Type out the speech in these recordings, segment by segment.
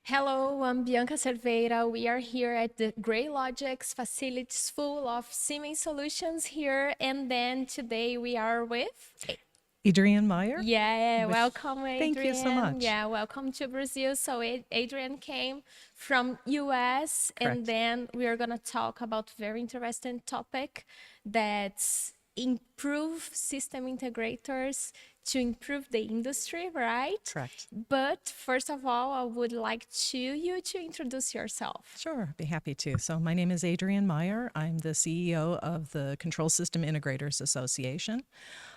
Hello, I'm Bianca Cerveira. We are here at the GreyLogix facilities full of Siemens solutions here. And then today we are with... Adrienne Meyer. Yeah, welcome, Thank you so Adrienne. much. Yeah, welcome to Brazil. So Adrienne came from US, and Correct. then we are gonna talk about very interesting topic that's improve system integrators to improve the industry, right? Correct. But first of all, I would like you to introduce yourself. Sure, I'd be happy to. So my name is Adrienne Meyer. I'm the CEO of the Control System Integrators Association.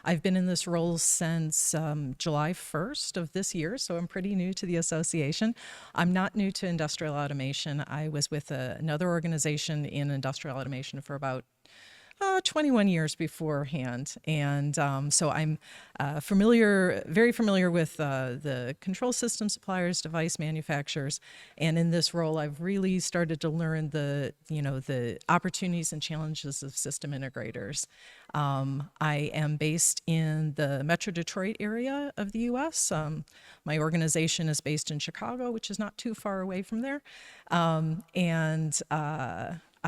I've been in this role since July 1st of this year, so I'm pretty new to the association. I'm not new to industrial automation. I was with another organization in industrial automation for about 21 years beforehand. And so I'm very familiar with the control system suppliers, device manufacturers. And in this role, I've really started to learn the opportunities and challenges of system integrators. I am based in the Metro Detroit area of the U.S. My organization is based in Chicago, which is not too far away from there.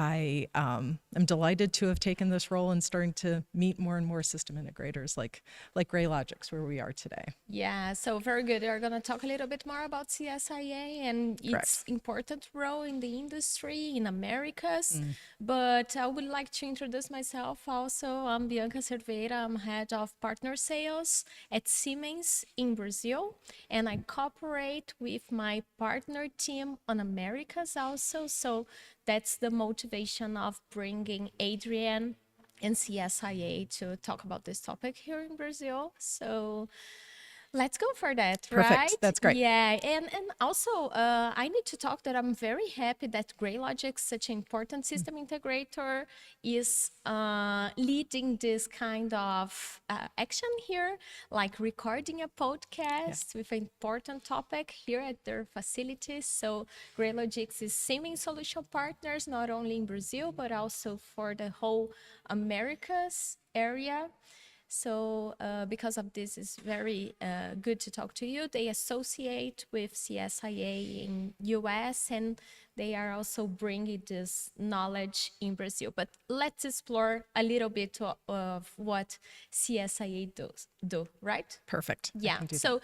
I am delighted to have taken this role and starting to meet more and more system integrators like GreyLogix, where we are today. Yeah, so very good. We're going to talk a little bit more about CSIA and its important role in the industry in Americas. But I would like to introduce myself also. I'm Bianca Cerveira. I'm head of partner sales at Siemens in Brazil. And I cooperate with my partner team on Americas also. So that's the motivation of bringing Adrienne and CSIA to talk about this topic here in Brazil. So let's go for that, Perfect. right? That's great. Yeah, and also I need to talk that I'm very happy that GreyLogix, such an important system integrator, is leading this kind of action here, like recording a podcast with an important topic here at their facilities. So GreyLogix is Siemens solution partners, not only in Brazil, but also for the whole Americas area. So because of this, it's very good to talk to you. They associate with CSIA in US, and they are also bringing this knowledge in Brazil. But let's explore a little bit of what CSIA do, right? Perfect. Yeah. So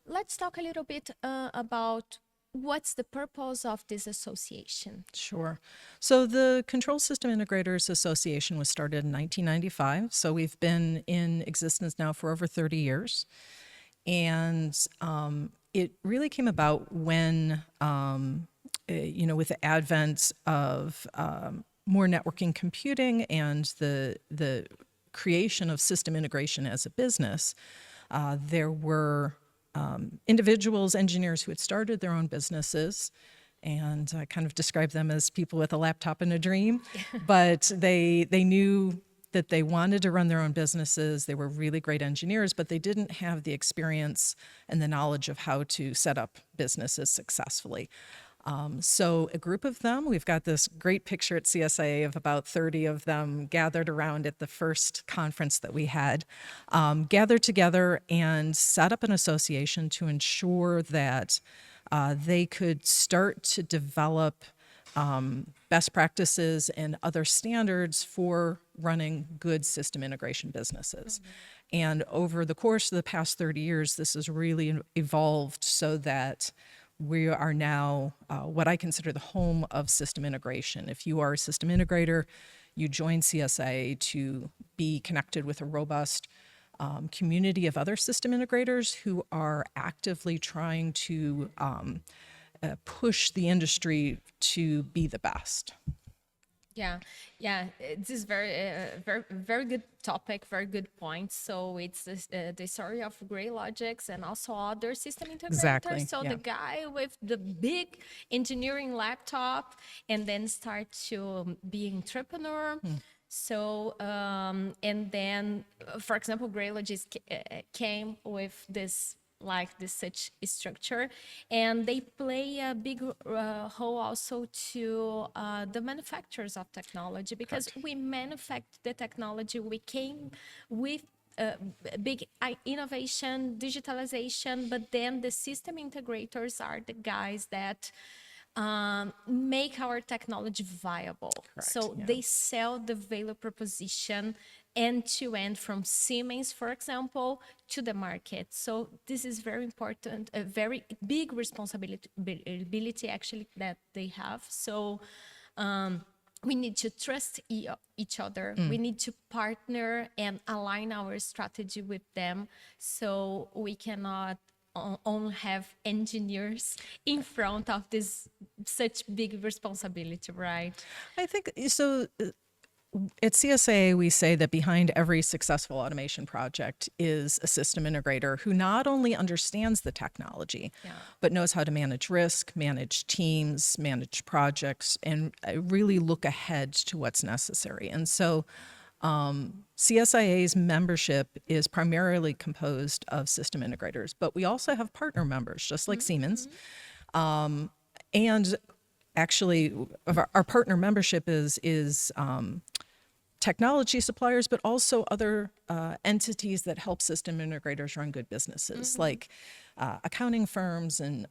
let's talk a little bit about what's the purpose of this association? Sure. So the Control System Integrators Association was started in 1995. So we've been in existence now for over 30 years. And it really came about when, with the advent of more networking computing and the creation of system integration as a business, there were individuals, engineers who had started their own businesses, and I kind of describe them as people with a laptop and a dream, but they knew that they wanted to run their own businesses. They were really great engineers, but they didn't have the experience and the knowledge of how to set up businesses successfully. So a group of them, we've got this great picture at CSIA of about 30 of them gathered around at the first conference that we had, gathered together and set up an association to ensure that they could start to develop best practices and other standards for running good system integration businesses. And over the course of the past 30 years, this has really evolved so that we are now what I consider the home of system integration. If you are a system integrator, you join CSIA to be connected with a robust community of other system integrators who are actively trying to push the industry to be the best. Yeah, this is very good topic, very good point. So it's the story of GreyLogix and also other system integrators. Exactly. So the guy with the big engineering laptop and then start to be entrepreneur. So and then, for example, GreyLogix came with this such structure, and they play a big role also to the manufacturers of technology, because we manufacture the technology. We came with big innovation, digitalization, but then the system integrators are the guys that make our technology viable. Correct, So yeah. they sell the value proposition end to end from Siemens, for example, to the market. So this is very important, a very big responsibility actually that they have. So we need to trust each other. We need to partner and align our strategy with them. So we cannot only have engineers in front of this such big responsibility, right? I think so. At CSIA, we say that behind every successful automation project is a system integrator who not only understands the technology, but knows how to manage risk, manage teams, manage projects, and really look ahead to what's necessary. And so CSIA's membership is primarily composed of system integrators, but we also have partner members, just like Siemens. And actually, our partner membership is technology suppliers, but also other entities that help system integrators run good businesses, like accounting firms and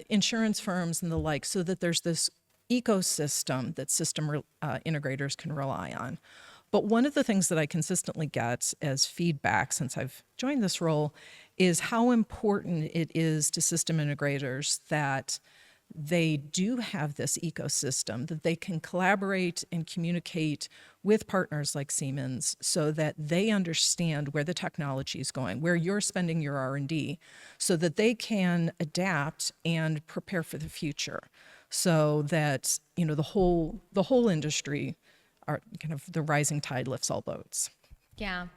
insurance firms and the like, so that there's this ecosystem that system integrators can rely on. But one of the things that I consistently get as feedback since I've joined this role is how important it is to system integrators that they do have this ecosystem, that they can collaborate and communicate with partners like Siemens so that they understand where the technology is going, where you're spending your R&D, so that they can adapt and prepare for the future, so that the whole industry, are kind of the rising tide lifts all boats. Yeah.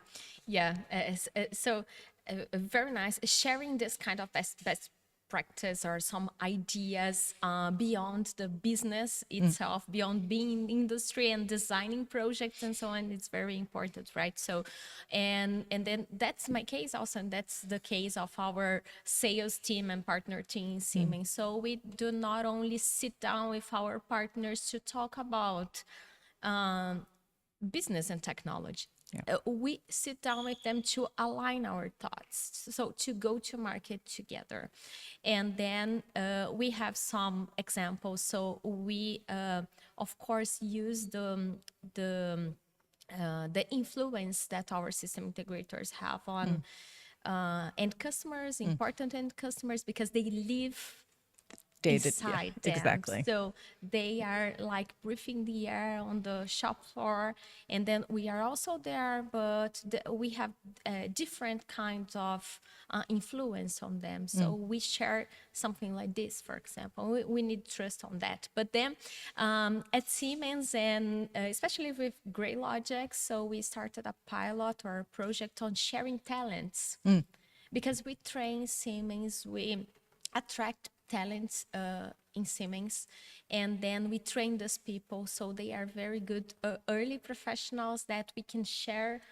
So very nice sharing this kind of best practice or some ideas beyond the business itself, beyond being in the industry and designing projects and so on. It's very important, right? So, and then that's my case also, and that's the case of our sales team and partner team in Siemens. So we do not only sit down with our partners to talk about business and technology. We sit down with them to align our thoughts, so to go to market together. And then we have some examples. So we, of course, use the influence that our system integrators have on end customers, important end customers, because they live inside them. Exactly. So they are like breathing the air on the shop floor, and then we are also there, but we have different kinds of influence on them. So we share something like this, for example. We need trust on that. But then at Siemens, and especially with GreyLogix, so we started a pilot or a project on sharing talents. Because we train Siemens, we attract talents in Siemens, and then we train those people so they are very good early professionals that we can share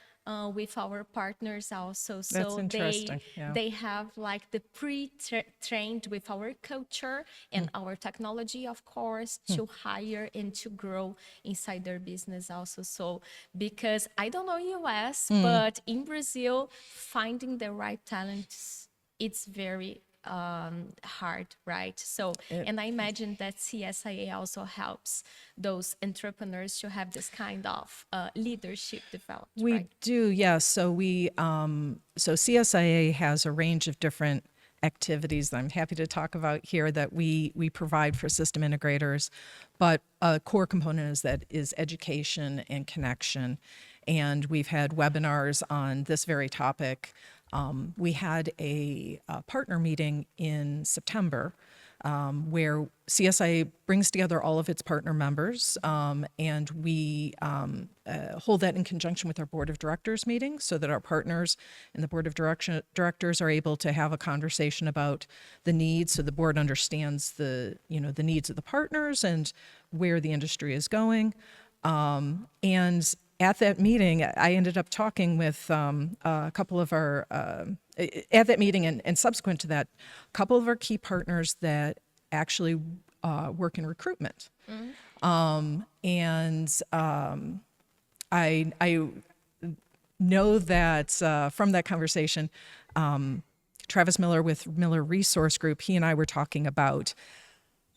with our partners also. So That's interesting. they have like the pre-trained with our culture and our technology, of course, to hire and to grow inside their business also. So because I don't know US, but in Brazil, finding the right talents, it's very hard, right? So, and I imagine that CSIA also helps those entrepreneurs to have this kind of leadership developed. We do, yes. So so CSIA has a range of different activities that I'm happy to talk about here that we provide for system integrators, but a core component is education and connection. And we've had webinars on this very topic. We had a partner meeting in September where CSIA brings together all of its partner members, and we hold that in conjunction with our board of directors meeting, so that our partners and the board of directors are able to have a conversation about the needs, so the board understands the needs of the partners and where the industry is going. And at that meeting, I ended up talking with a couple of our, at that meeting and subsequent to that, a couple of our key partners that actually work in recruitment. I know that from that conversation, Travis Miller with Miller Resource Group, he and I were talking about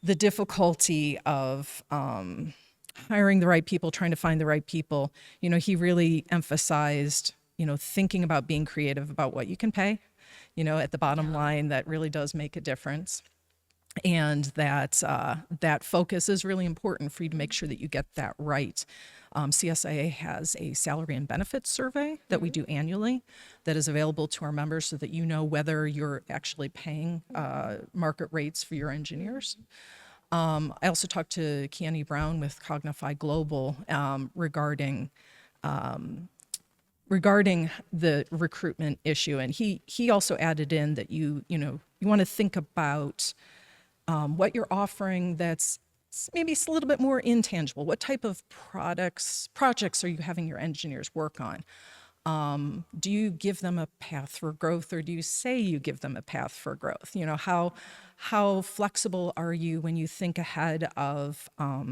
the difficulty of hiring the right people, trying to find the right people. You know, he really emphasized, you know, thinking about being creative about what you can pay. You know, at the bottom line, that really does make a difference. And that that focus is really important for you to make sure that you get that right. CSIA has a salary and benefits survey that we do annually that is available to our members so that you know whether you're actually paying market rates for your engineers. I also talked to Keani Brown with Cognify Global regarding the recruitment issue, and he also added in that you want to think about what you're offering that's maybe a little bit more intangible. What type of projects are you having your engineers work on? Do you give them a path for growth, or do you say you give them a path for growth? You know, how flexible are you when you think ahead of, are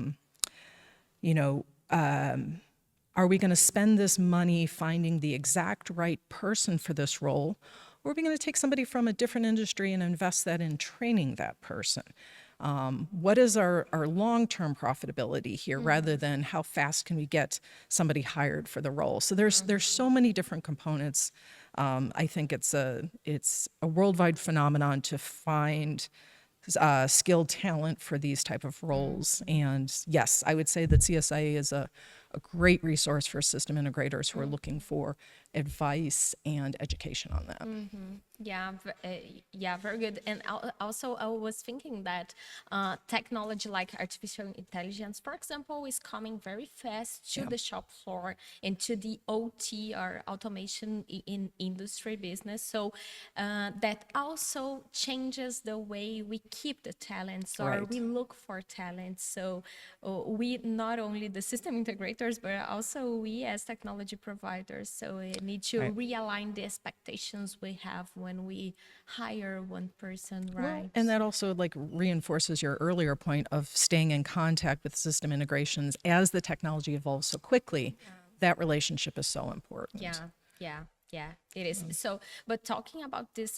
we going to spend this money finding the exact right person for this role? Or are we going to take somebody from a different industry and invest that in training that person? What is our long-term profitability here, rather than how fast can we get somebody hired for the role? So there's so many different components. I think it's a worldwide phenomenon to find skilled talent for these type of roles. And yes, I would say that CSIA is a great resource for system integrators who are looking for advice and education on that. Yeah, very good. And also, I was thinking that technology like artificial intelligence, for example, is coming very fast to the shop floor and to the OT, or automation in industry business. So that also changes the way we keep the talents, or we look for talents. So we, not only the system integrators, but also we as technology providers. So we need to realign the expectations we have when we hire one person, right? Well, and that also reinforces your earlier point of staying in contact with system integrations as the technology evolves so quickly. That relationship is so important. Yeah, it is. So, but talking about this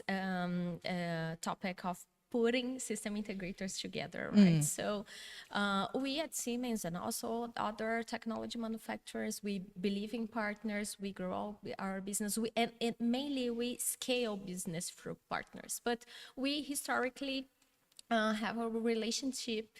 topic of putting system integrators together, right? So we at Siemens and also other technology manufacturers, we believe in partners, we grow our business, and mainly we scale business through partners. But we historically have a relationship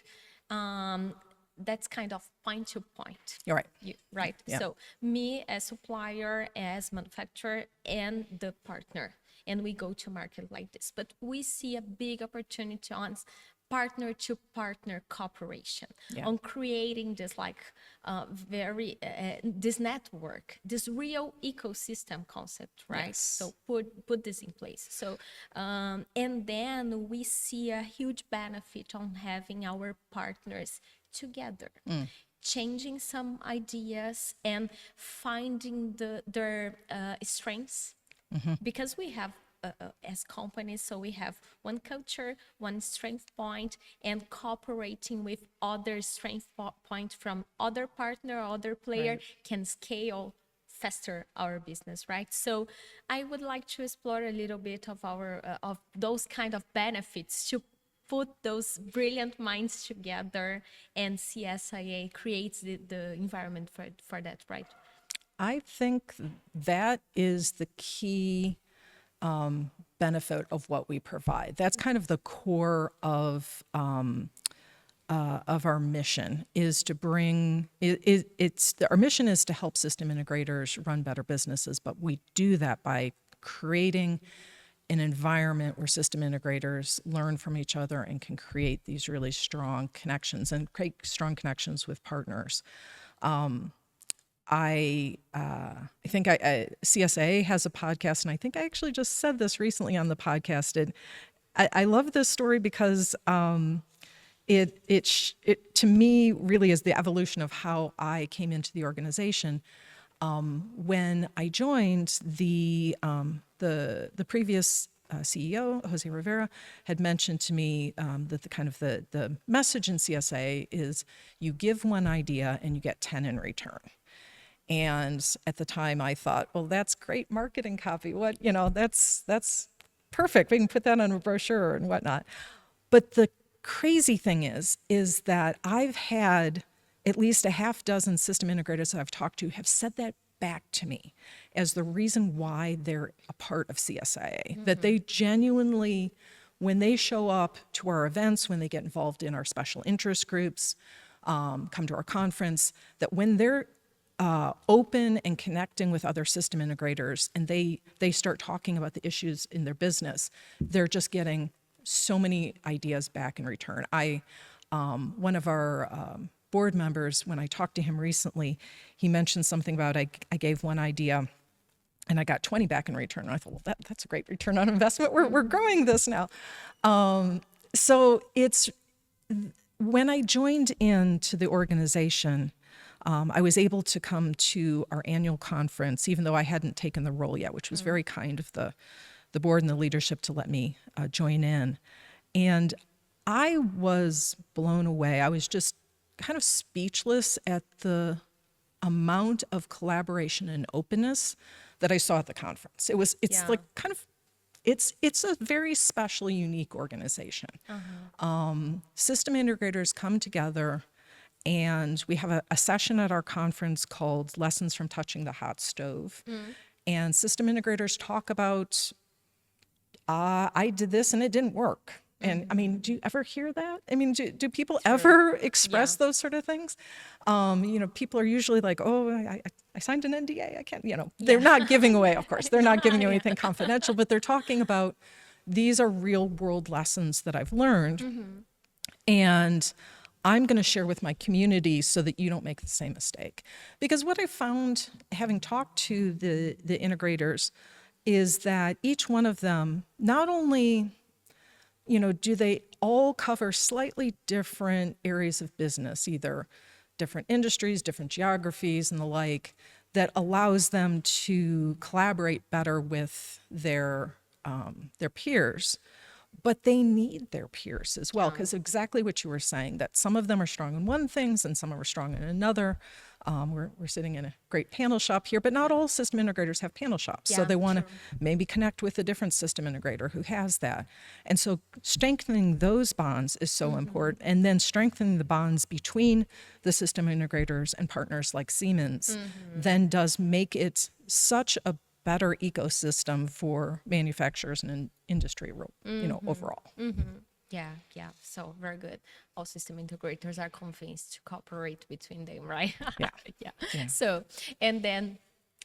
that's kind of point to point. You're right. Right. Yeah. So me as supplier, as manufacturer, and the partner, and we go to market like this. But we see a big opportunity on partner to partner cooperation, on creating this this network, this real ecosystem concept, right? Yes. So put this in place. So and then we see a huge benefit on having our partners together, changing some ideas and finding their strengths, because we have as companies, so we have one culture, one strength point, and cooperating with other strength point from other partner, other player, can scale faster our business, right? So I would like to explore a little bit of our of those kind of benefits to put those brilliant minds together, and CSIA creates the environment for that, right? I think that is the key benefit of what we provide. That's kind of the core of our mission, is to bring, our mission is to help system integrators run better businesses, but we do that by creating an environment where system integrators learn from each other and can create these really strong connections and create strong connections with partners. I think CSA has a podcast, and I think I actually just said this recently on the podcast. And I love this story because it to me really is the evolution of how I came into the organization. When I joined, the previous CEO, Jose Rivera, had mentioned to me that the message in CSA is you give one idea and you get 10 in return. And at the time I thought, well, that's great marketing copy. What, that's perfect. We can put that on a brochure and whatnot. But the crazy thing is that I've had at least a half dozen system integrators that I've talked to have said that back to me as the reason why they're a part of CSIA, that they genuinely, when they show up to our events, when they get involved in our special interest groups, come to our conference, that when they're open and connecting with other system integrators and they start talking about the issues in their business, they're just getting so many ideas back in return. One of our board members, when I talked to him recently, he mentioned something about I gave one idea and I got 20 back in return. And I thought, well, that's a great return on investment. We're growing this now. So it's, when I joined into the organization, I was able to come to our annual conference, even though I hadn't taken the role yet, which was very kind of the board and the leadership to let me join in. And I was blown away. I was just kind of speechless at the amount of collaboration and openness that I saw at the conference. It's like kind of, it's a very special, unique organization. System integrators come together, and we have a session at our conference called Lessons from Touching the Hot Stove. And system integrators talk about, I did this and it didn't work. And I mean, do you ever hear that? I mean, do people ever express those sort of things? People are usually like, oh, I signed an NDA. I can't, they're not giving away, of course, they're not giving you anything confidential, but they're talking about, these are real world lessons that I've learned. And I'm going to share with my community so that you don't make the same mistake. Because what I found, having talked to the integrators, is that each one of them, not only do they all cover slightly different areas of business, either different industries, different geographies and the like, that allows them to collaborate better with their peers, but they need their peers as well, because exactly what you were saying, that some of them are strong in one thing and some are strong in another. We're sitting in a great panel shop here, but not all system integrators have panel shops. So they want to maybe connect with a different system integrator who has that. And so strengthening those bonds is so important. And then strengthening the bonds between the system integrators and partners like Siemens then does make it such a better ecosystem for manufacturers and industry, overall. Yeah. So very good. All system integrators are convinced to cooperate between them, right? Yeah. So, and then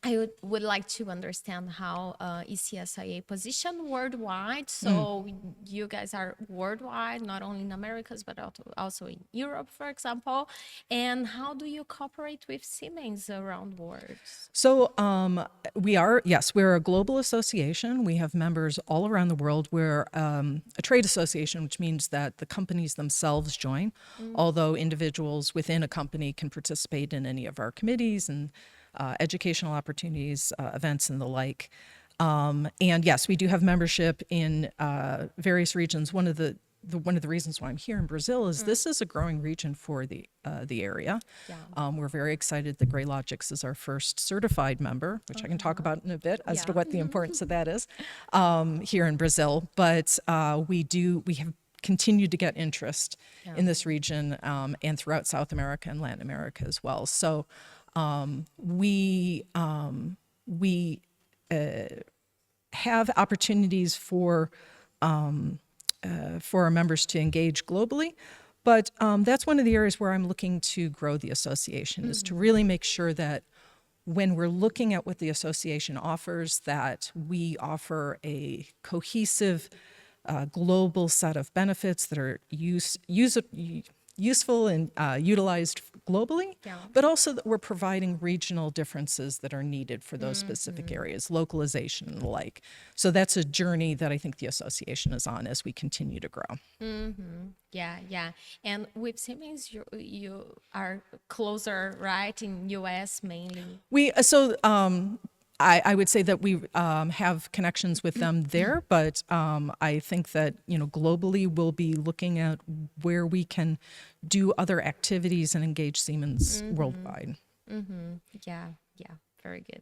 I would like to understand how is CSIA positioned worldwide. So you guys are worldwide, not only in Americas, but also in Europe, for example. And how do you cooperate with Siemens around the world? So we're a global association. We have members all around the world. We're a trade association, which means that the companies themselves join, although individuals within a company can participate in any of our committees and educational opportunities, events, and the like. And yes, we do have membership in various regions. One of the reasons why I'm here in Brazil is this is a growing region for the area. We're very excited that GreyLogix is our first certified member, which I can talk about in a bit as to what the importance of that is here in Brazil. But we have continued to get interest in this region and throughout South America and Latin America as well. So we have opportunities for our members to engage globally, but that's one of the areas where I'm looking to grow the association, is to really make sure that when we're looking at what the association offers, that we offer a cohesive global set of benefits that are useful and utilized globally, but also that we're providing regional differences that are needed for those specific areas, localization and the like. So that's a journey that I think the association is on as we continue to grow. Yeah. And with Siemens, you are closer, right, in US mainly? I would say that we have connections with them there, but I think that globally we'll be looking at where we can do other activities and engage Siemens worldwide. Yeah, very good.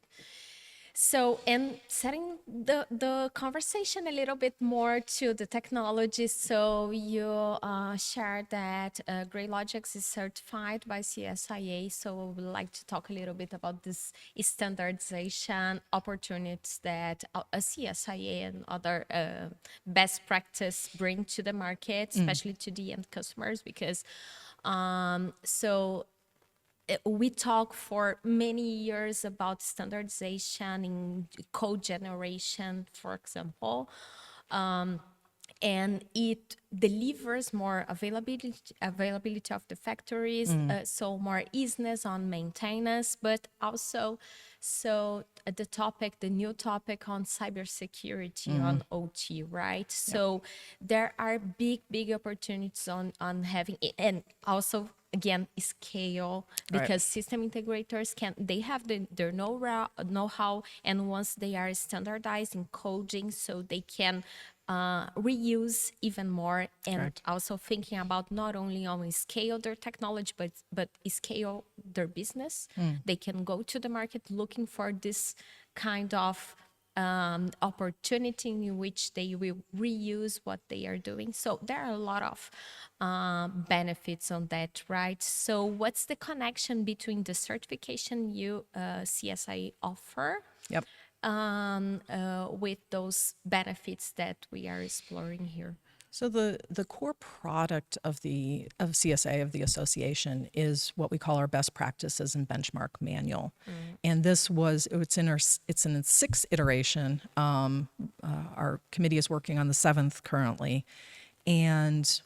So, and setting the conversation a little bit more to the technology. So you shared that GreyLogix is certified by CSIA. So I would like to talk a little bit about this standardization opportunities that a CSIA and other best practice bring to the market, especially to the end customers, because we talk for many years about standardization in code generation, for example, and it delivers more availability of the factories, so more easiness on maintenance, but also the new topic on cybersecurity on OT, right? So there are big opportunities on having it, and also again scale, because system integrators they have their know-how, and once they are standardized in coding, so they can reuse even more, and also thinking about not only on scale their technology, but scale their business. They can go to the market looking for this kind of opportunity in which they will reuse what they are doing. So there are a lot of benefits on that, right? So what's the connection between the certification you CSI offer Yep. with those benefits that we are exploring here? So the core product of CSA, of the association, is what we call our best practices and benchmark manual, and it's in its sixth iteration. Our committee is working on the seventh currently, and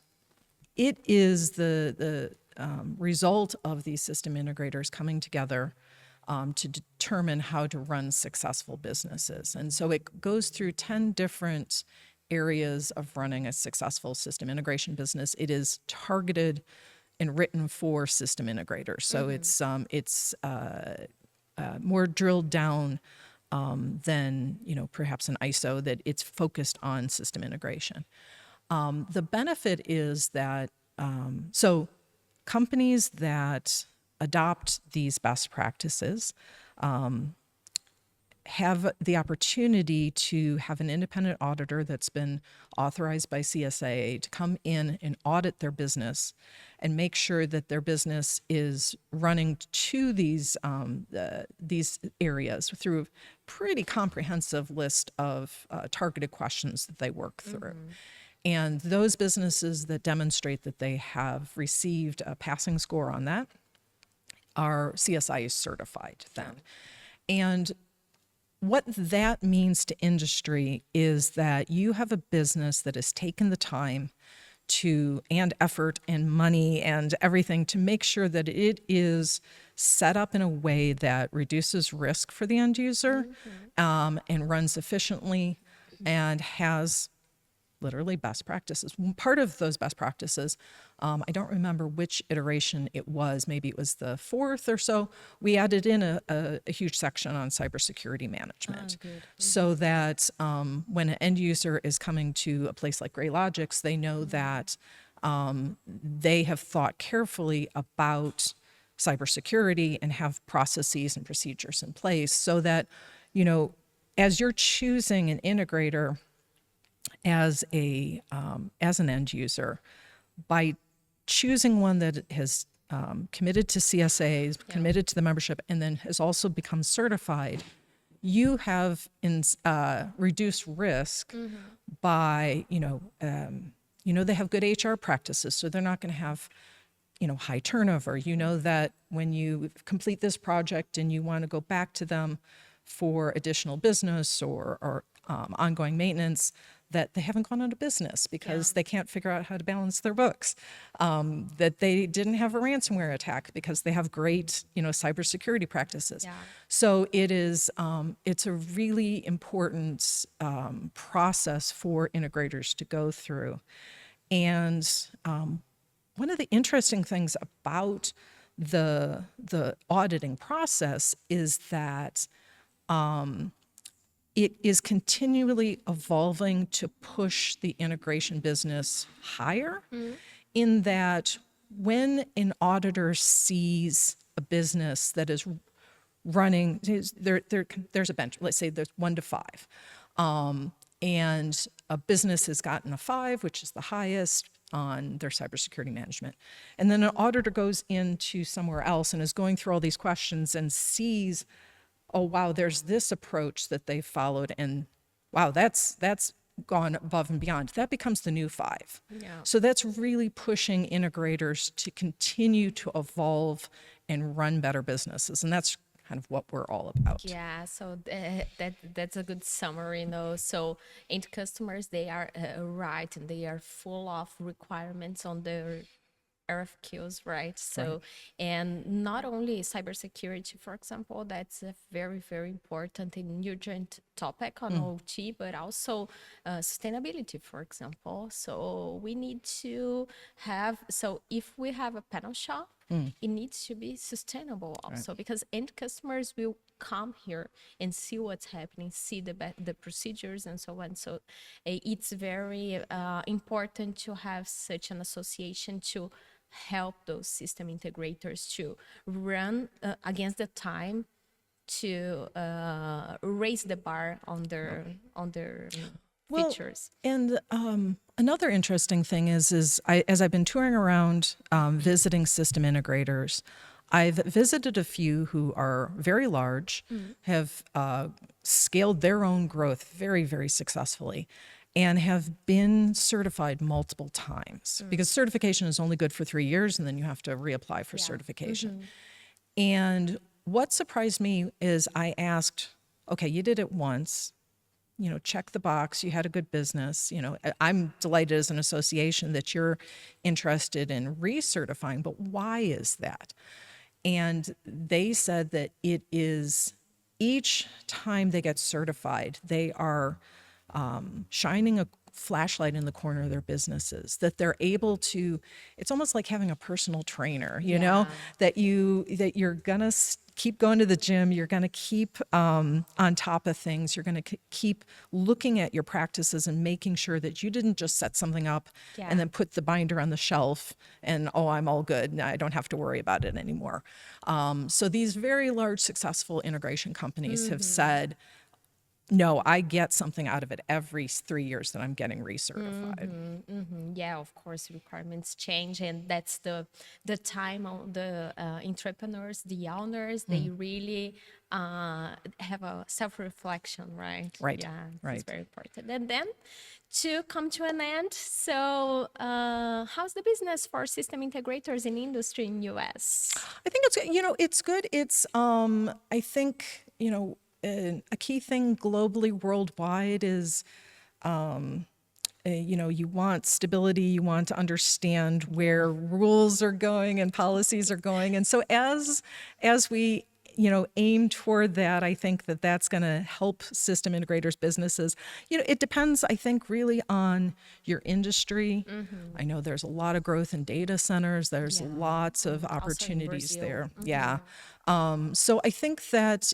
it is the result of these system integrators coming together to determine how to run successful businesses, and so it goes through 10 different areas of running a successful system integration business. It is targeted and written for system integrators. So it's more drilled down than perhaps an ISO, that it's focused on system integration. The benefit is that so companies that adopt these best practices have the opportunity to have an independent auditor that's been authorized by CSIA to come in and audit their business and make sure that their business is running to these areas through a pretty comprehensive list of targeted questions that they work through. And those businesses that demonstrate that they have received a passing score on that are CSIA certified then. And what that means to industry is that you have a business that has taken the time and effort and money and everything to make sure that it is set up in a way that reduces risk for the end user, and runs efficiently and has literally best practices. Part of those best practices, I don't remember which iteration it was, maybe it was the fourth or so, we added in a huge section on cybersecurity management. So that when an end user is coming to a place like GreyLogix, they know that they have thought carefully about cybersecurity and have processes and procedures in place, so that, as you're choosing an integrator as an end user, by choosing one that has committed to CSAs, committed to the membership, and then has also become certified, you have reduced risk by, they have good HR practices, so they're not going to have, high turnover. That when you complete this project and you want to go back to them for additional business or ongoing maintenance, that they haven't gone out of business because they can't figure out how to balance their books, that they didn't have a ransomware attack because they have great, cybersecurity practices. So it's a really important process for integrators to go through. And one of the interesting things about the auditing process is that it is continually evolving to push the integration business higher, in that when an auditor sees a business that is running, there's a bench, let's say there's 1 to 5. And a business has gotten a 5, which is the highest on their cybersecurity management. And then an auditor goes into somewhere else and is going through all these questions and sees, oh, wow, there's this approach that they followed, and wow, that's gone above and beyond. That becomes the new 5. Yeah. So that's really pushing integrators to continue to evolve and run better businesses. And that's kind of what we're all about. Yeah, so that's a good summary, So end customers, they are right, and they are full of requirements on their RFQs, right? So, and not only cybersecurity, for example, that's a very, very important and urgent topic on OT, but also sustainability, for example. So we need to have, so if we have a panel shop, it needs to be sustainable also, because end customers will come here and see what's happening, see the procedures and so on. So it's very important to have such an association to help those system integrators to run against the time, to raise the bar on their features. And another interesting thing is as I've been touring around visiting system integrators, I've visited a few who are very large, have scaled their own growth very, very successfully, and have been certified multiple times, because certification is only good for 3 years, and then you have to reapply for certification. And what surprised me is I asked, okay, you did it once, check the box, you had a good business, I'm delighted as an association that you're interested in recertifying, but why is that? And they said that it is each time they get certified, they are shining a flashlight in the corner of their businesses, that they're able to, it's almost like having a personal trainer, that you're gonna keep going to the gym, you're gonna keep on top of things, you're gonna keep looking at your practices and making sure that you didn't just set something up and then put the binder on the shelf and, oh, I'm all good, now I don't have to worry about it anymore. So these very large successful integration companies have said, no, I get something out of it every 3 years that I'm getting recertified. Yeah, of course, requirements change, and that's the time of the entrepreneurs, the owners, they really have a self-reflection, right? Right, Yeah, right. it's very important. And then to come to an end, so how's the business for system integrators in industry in US? I think it's good. It's I think a key thing globally, worldwide, is you want stability, you want to understand where rules are going and policies are going, and so as we aim toward that, I think that that's going to help system integrators businesses. It depends, I think, really on your industry. I know there's a lot of growth in data centers. There's lots of opportunities there. Yeah. So I think that,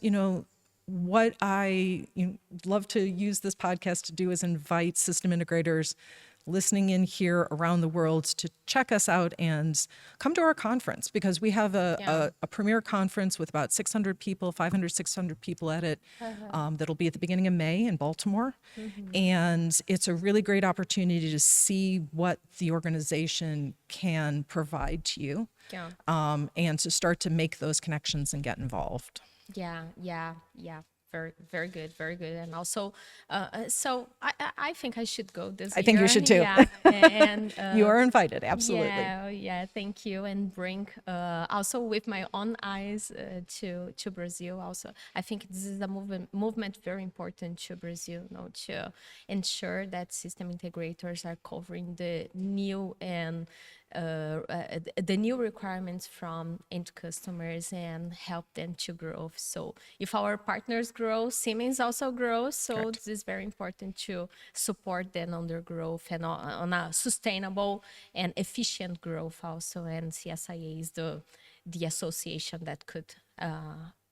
what I love to use this podcast to do is invite system integrators listening in here around the world to check us out and come to our conference, because we have a premier conference with about 600 people, 500, 600 people at it. That'll be at the beginning of May in Baltimore. And it's a really great opportunity to see what the organization can provide to you, and to start to make those connections and get involved. Yeah. Very, very good, very good. And also, so I think I should go this year. I think you should too. Yeah, and you are invited, absolutely. Yeah, thank you. And bring also with my own eyes to Brazil. Also, I think this is a movement very important to Brazil, to ensure that system integrators are covering the new and the new requirements from end customers and help them to grow. So if our partners grow, Siemens also grows. So this is very important to support them on their growth and on a sustainable and efficient growth also. And CSIA is the association that could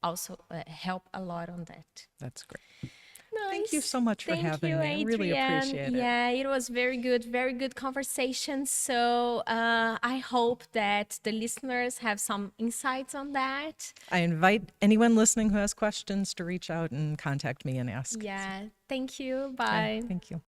also help a lot on that. That's great. No, Thank you so much for Thank having you, me. I really Adrienne. appreciate it. Yeah, it was very good conversation. So I hope that the listeners have some insights on that. I invite anyone listening who has questions to reach out and contact me and ask. Yeah, thank you. Okay, Bye. thank you.